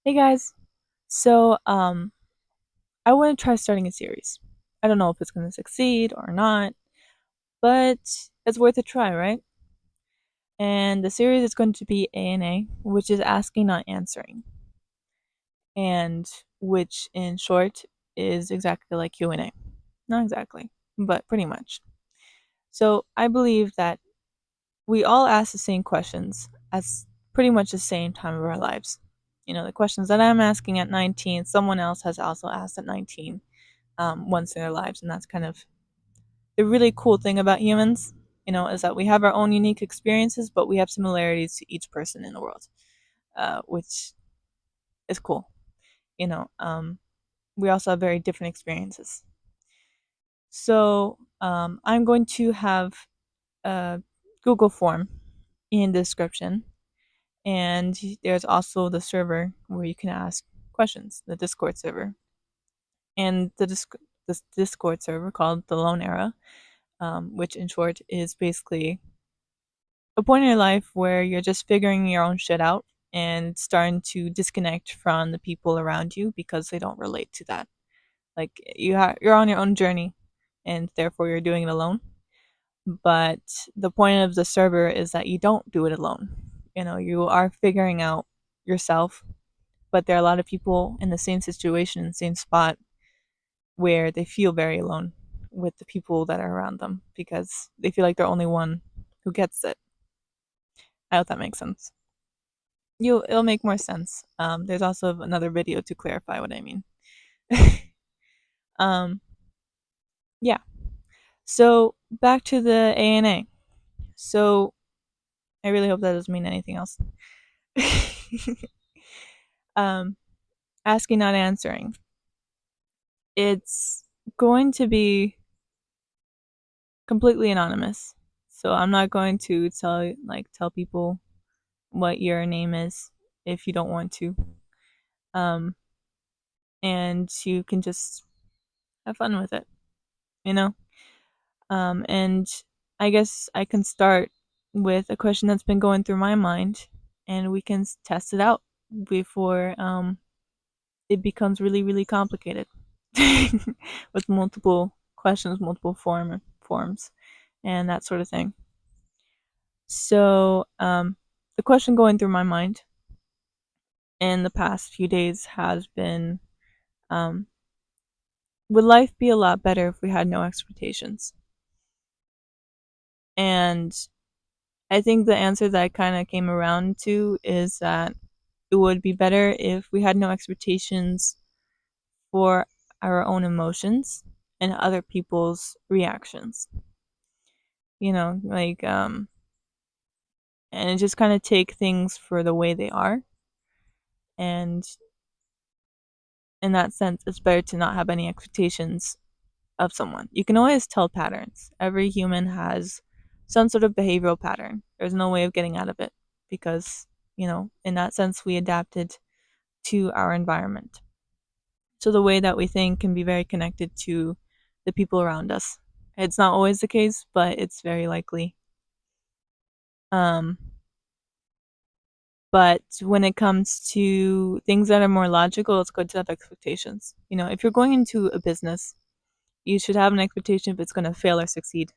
Hey guys. So, I want to try starting a series. I don't know if it's going to succeed or not, but it's worth a try, right? And the series is going to be A.N.A, which is asking not answering, and which in short is exactly like Q&A. Not exactly, but pretty much. So, I believe that we all ask the same questions at pretty much the same time of our lives. The questions that I'm asking at 19, someone else has also asked at 19 once in their lives. And that's kind of the really cool thing about humans, is that we have our own unique experiences, but we have similarities to each person in the world, which is cool. You know, um, we also have very different experiences. So I'm going to have a Google form in the description, and there's also the server where you can ask questions, the Discord server, and this Discord server called the Lone Era, which in short is basically a point in your life where you're just figuring your own shit out and starting to disconnect from the people around you because they don't relate to that. Like you're on your own journey, and therefore you're doing it alone. But the point of the server is that you don't do it alone. You are figuring out yourself, but there are a lot of people in the same situation, same spot, where they feel very alone with the people that are around them because they feel like they're only one who gets it. I hope that makes sense. It'll make more sense. There's also another video to clarify what I mean. um, yeah. So back to the A.N.A. So I really hope that doesn't mean anything else. um, asking, not answering. It's going to be completely anonymous. So I'm not going to tell people what your name is if you don't want to. Um, and you can just have fun with it, you know? And I guess I can start with a question that's been going through my mind, and we can test it out before it becomes really, really complicated with multiple questions, multiple forms, and that sort of thing. So, the question going through my mind in the past few days has been, um, would life be a lot better if we had no expectations? And I think the answer that I kind of came around to is that it would be better if we had no expectations for our own emotions and other people's reactions. Like and just kind of take things for the way they are. And in that sense, it's better to not have any expectations of someone. You can always tell patterns. Every human has some sort of behavioral pattern. There's no way of getting out of it because, in that sense, we adapted to our environment. So the way that we think can be very connected to the people around us. It's not always the case, but it's very likely. Um, but when it comes to things that are more logical, it's good to have expectations. If you're going into a business, you should have an expectation if it's going to fail or succeed.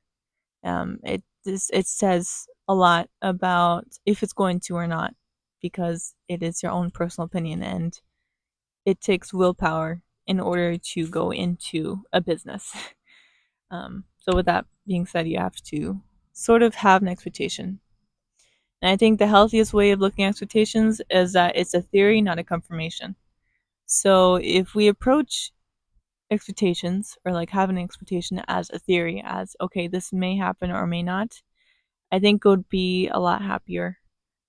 It says a lot about if it's going to or not because it is your own personal opinion, and it takes willpower in order to go into a business. So with that being said, you have to sort of have an expectation. And I think the healthiest way of looking at expectations is that it's a theory, not a confirmation. So if we approach expectations or like have an expectation as a theory, as okay, this may happen or may not, I think it would be a lot happier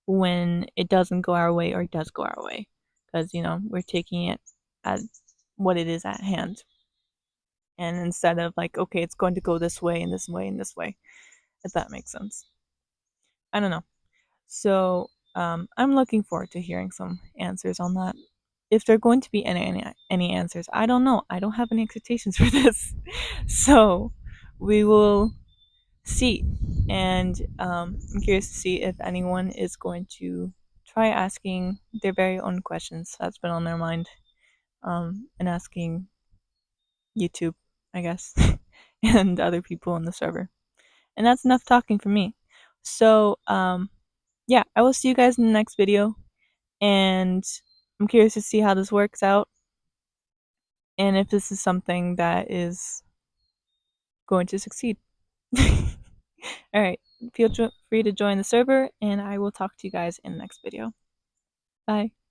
when it doesn't go our way or it does go our way. Because, we're taking it as what it is at hand. And instead of like, okay, it's going to go this way and this way and this way, if that makes sense. I don't know. So I'm looking forward to hearing some answers on that. If there are going to be any answers, I don't know. I don't have any expectations for this. So we will see. And I'm curious to see if anyone is going to try asking their very own questions that's been on their mind, and asking YouTube, I guess, and other people in the server. And that's enough talking for me. So, yeah, I will see you guys in the next video, and I'm curious to see how this works out and if this is something that is going to succeed. Alright, feel free to join the server, and I will talk to you guys in the next video. Bye.